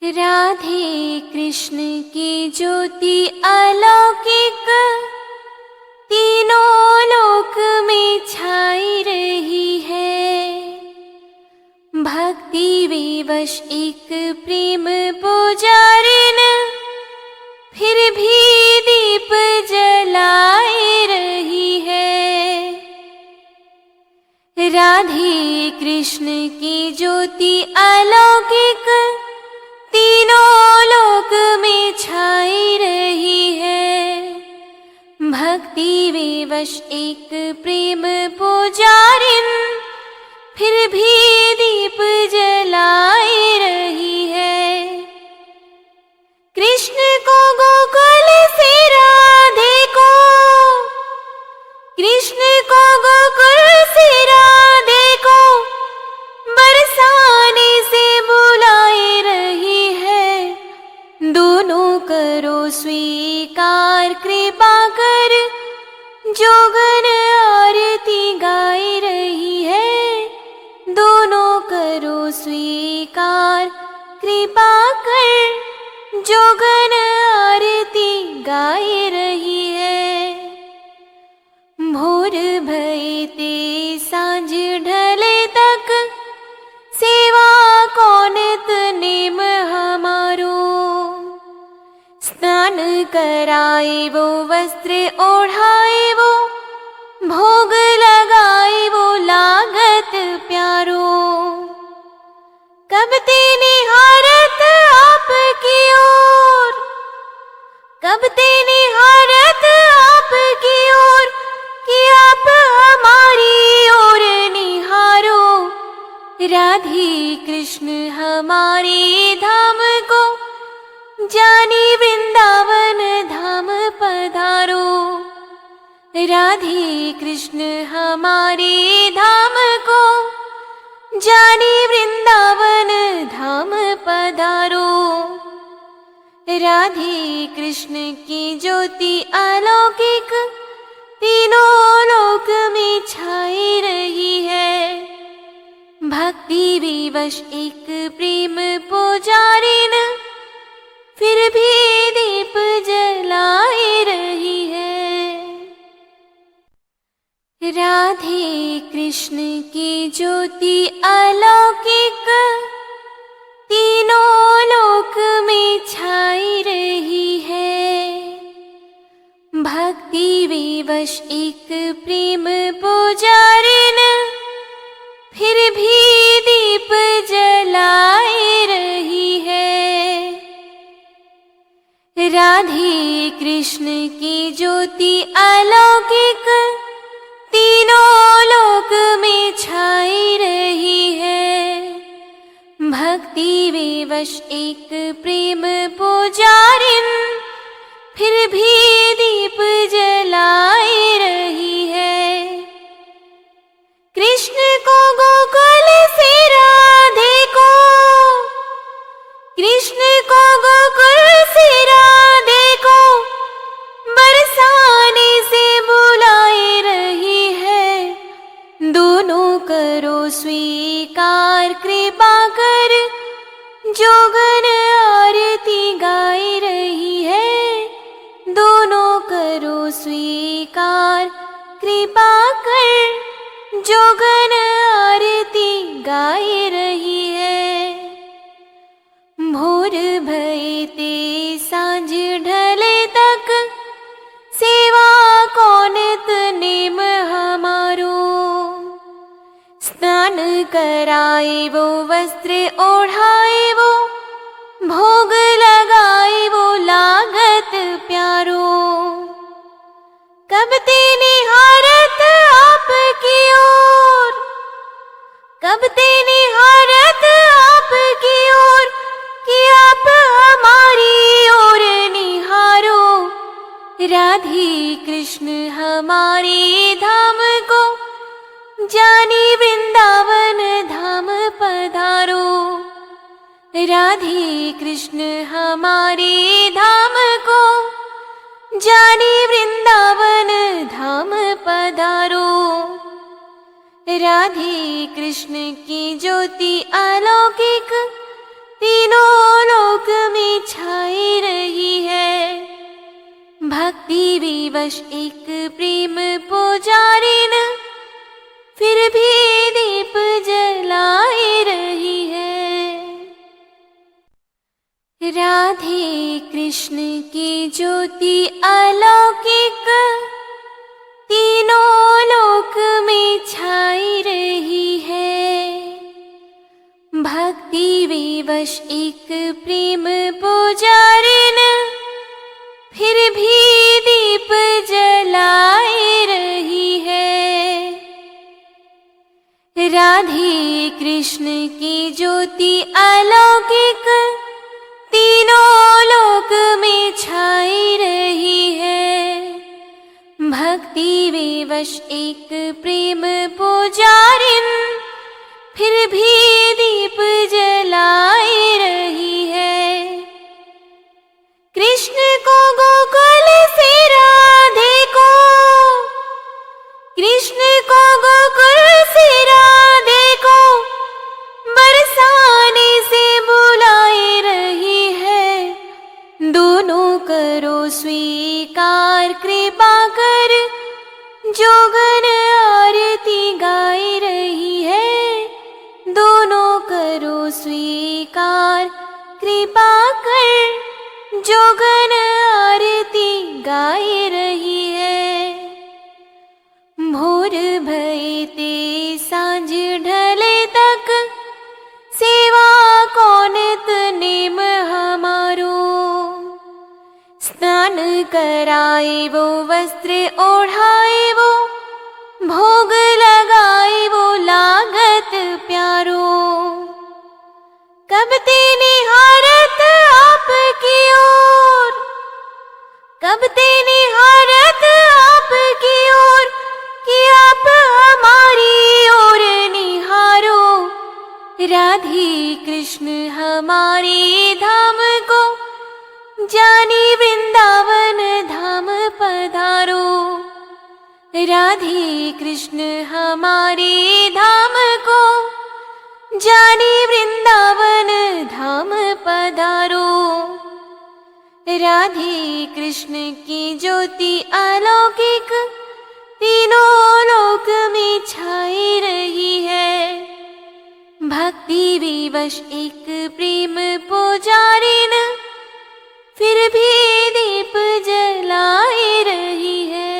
राधे कृष्ण की ज्योति अलौकिक तीनों लोक में छाई रही है। भक्ति विवश एक प्रेम पुजारिन फिर भी दीप जलाए रही है। राधे कृष्ण की ज्योति अलौकिक तीनों लोक में छाई रही है। भक्ति विवश एक प्रेम पुजारिन फिर भी दीप जलाए रही है। कृष्ण को गोकुल से राधे को, कृष्ण को गोकुल से राधे को बरसाने से बुलाए रही है। दोनों करो स्वीकार कृपा कर, जोगन आरती गाई रही है। दोनों करो स्वीकार कृपा कर, जोगन आरती गाई रही है। भोर भये ते सांझ ढले तक सेवा कौन नेम हमारो। स्नान कराए वो, वस्त्र ओढ़ाए वो, भोग लगाए वो लागत प्यारो। कब ते निहारत आपकी ओर, कब ते निहारत आपकी ओर, कि आप हमारी ओर निहारो। राधे कृष्ण हमारे धाम को, जानी वृंदावन धाम पधारो। राधे कृष्ण हमारे धाम को, जानी वृंदावन धाम पधारो। राधे कृष्ण की ज्योति अलौकिक तीनों लोक में छाई रही है। भक्ति विवश एक प्रेम पुजारिन फिर भी दीप जलाए रही है। राधे कृष्ण की ज्योति अलौकिक तीनों लोक में छाई रही है। भक्ति विवश एक प्रेम पुजारिन फिर भी दीप जलाए रही है। राधे कृष्ण की ज्योति अलौकिक तीनों लोक में छाई रही है। भक्ति विवश एक प्रेम पुजारिन फिर भी दीप जलाए रही है। कृष्ण को गोकुल से राधे को, कृष्ण को गोकुल से राधे को बरसाने से बुलाए रही है। दोनों करो स्वीकार कृपा कर, जोगन आरती गाई रही है। दोनों करो स्वीकार कृपा कर, जोगन आरती गाई रही है। भोर भये ते सांझ ढले तक सेवा कौन नेम हमारो। स्नान कराए वो, वस्त्र ओढ़ाए वो, भोग लगाए वो लागत प्यारो। कब ते निहारत आपकी ओर, कब ते निहारत आपकी ओर, कि आप हमारी ओर निहारो। राधे कृष्ण हमारे धाम को, जानी वृंदावन धाम पधारो। राधे कृष्ण हमारे धाम को, जानी वृंदावन धाम पधारो। राधे कृष्ण की ज्योति अलौकिक तीनों लोक विवश एक प्रेम पुजारिन फिर भी दीप जलाए रही है। राधे कृष्ण की ज्योति अलौकिक तीनों लोक में छाई रही है। भक्ति विवश एक प्रेम पुजारिन फिर भी दीप जलाए रही है। राधे कृष्ण की ज्योति अलौकिक तीनों लोक में छाई रही है। भक्ति विवश एक प्रेम पुजारिन फिर भी दीप जलाए रही है। कृष्ण को गोकुल से राधे को, कृष्ण को गोकुल से राधे को बरसाने से बुलाए रही है। दोनों करो स्वीकार कृपा कर, जोगन आरती गाई रही है। दोनों करो स्वीकार कृपा कर, जोगन आरती गाई रही है। भोर भये ते सांझ ढले तक, सेवा कौनित नेम हमारो। स्नान कराए वो वस्त्र ओढ़ाए वो, भोग लगाए वो लागत प्यारो। कब ते निहारत आपकी ओर, कब ते निहारत आपकी ओर, कि आप हमारी ओर निहारो। राधे कृष्ण हमारे धाम को, जानी वृंदावन धाम पधारो। राधे कृष्ण हमारे धाम को, जानी वृंदावन धाम पधारो। राधे कृष्ण की ज्योति अलौकिक तीनों लोक में छाई रही है। भक्ति विवश एक प्रेम पुजारिन फिर भी दीप जलाए रही है।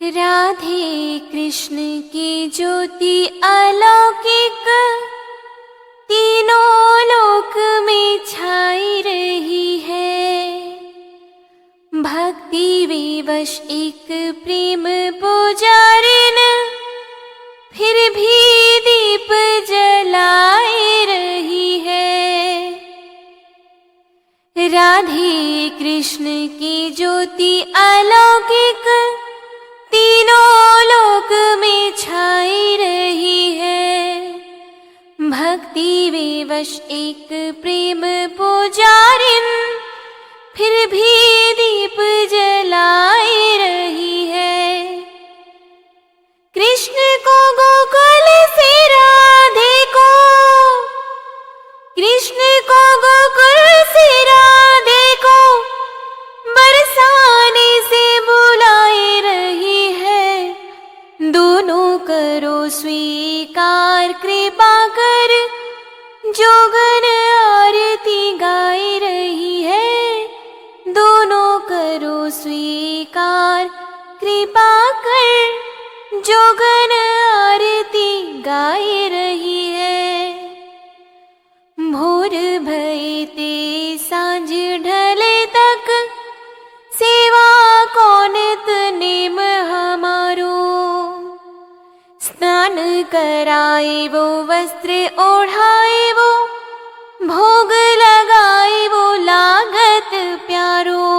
राधे कृष्ण की ज्योति अलौकिक तीनों लोक में छाई रही है। भक्ति विवश एक प्रेम पुजारिन फिर भी दीप जलाए रही है। राधे कृष्ण की ज्योति अलौकिक तीनों लोक में छाई रही है। भक्ति विवश एक प्रेम पुजारिन फिर भी दीप जलाए रही है। कृष्ण को गोकुल से राधे को, कृष्ण को गोकुल से राधे को बरसाने से बुलाए रही है। दोनों करो स्वीकार कृपा कर, जोगन आरती गाई रही है। दोनों करो स्वीकार कृपा कर, जोगन आरती गाई रही है। भोर भये ते सांझ ढले तक, सेवा कौनित नेम हमारो। स्नान कराए वो वस्त्र ओढ़ाए वो, भोग लगाए वो लागत प्यारो।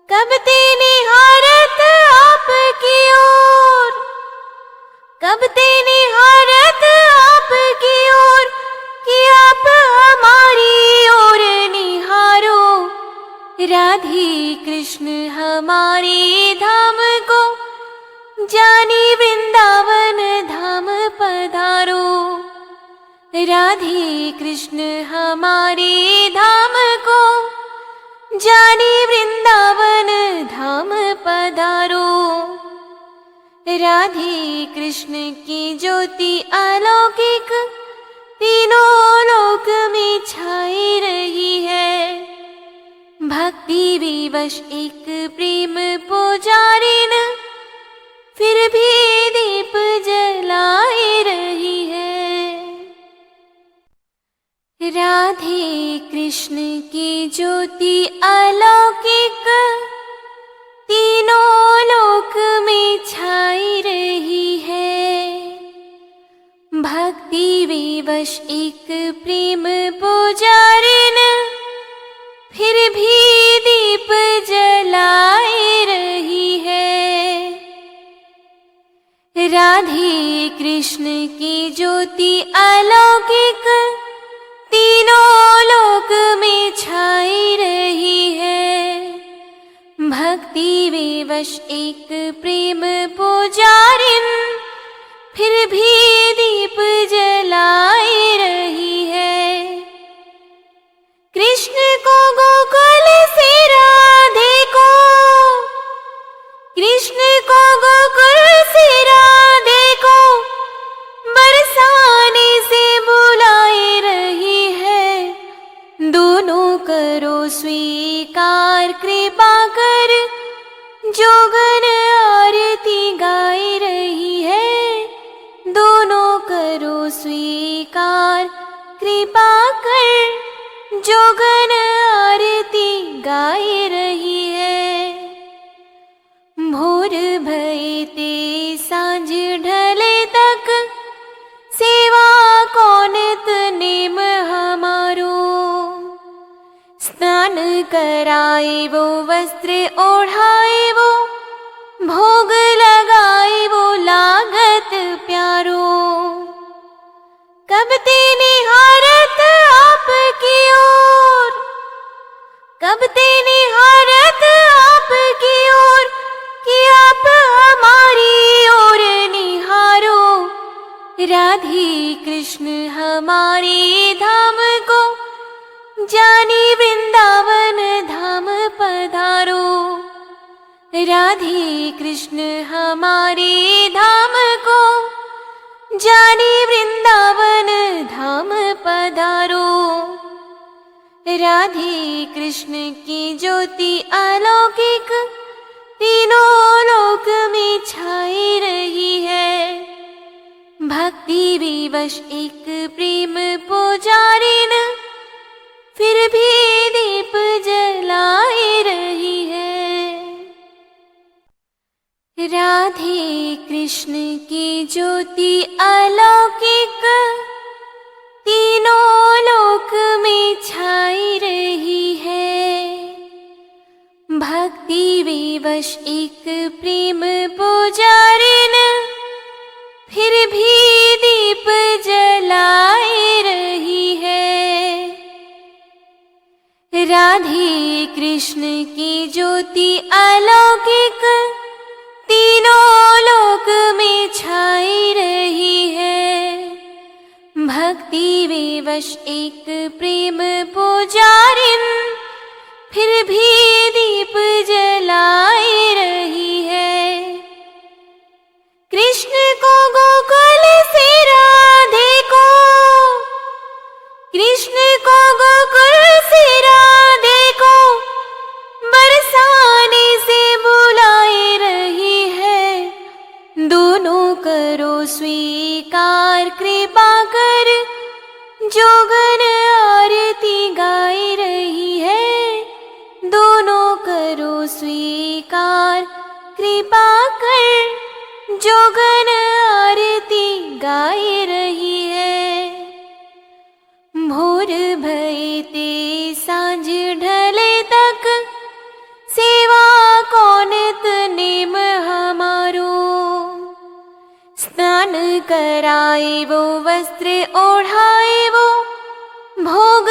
कब ते निहारत आपकी ओर, कब ते निहारत आपकी ओर, कि आप हमारी ओर निहारो। राधे कृष्ण हमारे धाम को, जानी वृंदावन धाम पधारो। राधे कृष्ण हमारे धाम को, जानी वृंदावन धाम पधारो। राधे कृष्ण की ज्योति अलौकिक तीनों लोक में छाई रही है। भक्ति विवश एक प्रेम पुजारिन फिर भी दीप जलाई रही है। राधे कृष्ण की ज्योति अलौकिक तीनों लोक में छाई रही है। भक्ति विवश एक प्रेम पुजारिन फिर भी दीप जलाई रही है। राधे कृष्ण की ज्योति अलौकिक तीनों लोक में छाई रही है। भक्ति विवश एक प्रेम पुजारिन फिर भी दीप जलाई रही है। कृष्ण को गोकुल से राधे को, कृष्ण को गोकुल से राधे को बरसाने से बुलाए रही है। दोनों करो स्वीकार कृपा कर, जोगन आरती गाई रही है। दोनों करो स्वीकार कृपा कर, जोगन आरती गाई रही है। भोर भये ते सांझ ढले तक, सेवा कौन नेम हमारो। स्नान कराए वो वस्त्र ओढ़ाए वो, भोग लगाए वो लागत प्यारो। कब ते निहारत आपकी ओर, कब ते निहारत आपकी ओर, कि आप हमारी ओर निहारो। राधे कृष्ण हमारे धाम को, जानी वृंदावन धाम पधारो। राधे कृष्ण हमारे धाम को, जानी वृंदावन धाम पधारो। राधे कृष्ण की ज्योति अलौकिक तीनों लोक में छाई रही है। भक्ति विवश एक प्रेम पुजारिन फिर भी दीप जलाई रही है। राधे कृष्ण की ज्योति अलौकिक तीनों लोक में छाई रही है। भक्ति विवश एक प्रेम पुजारिन फिर भी दीप जलाई रही है। राधे कृष्ण की ज्योति अलौकिक तीनों लोक में छाई रही है। भक्ति विवश एक प्रेम पुजारिन फिर भी दीप जलाई रही है। कृष्ण को गोकुल से राधे को, कृष्ण को गोकुल से राधे को बरसाने से बुलाए रही है। दोनों करो स्वीकार कृपा कर, जोगन आरती गाई रही है। दोनों करो स्वीकार कृपा कर, जोगन आरती गाई रही है। भोर भये ते सांझ ढले तक, सेवा कौन नेम हमारो। स्नान कराए वो वस्त्र ओढ़ाए वो, भोग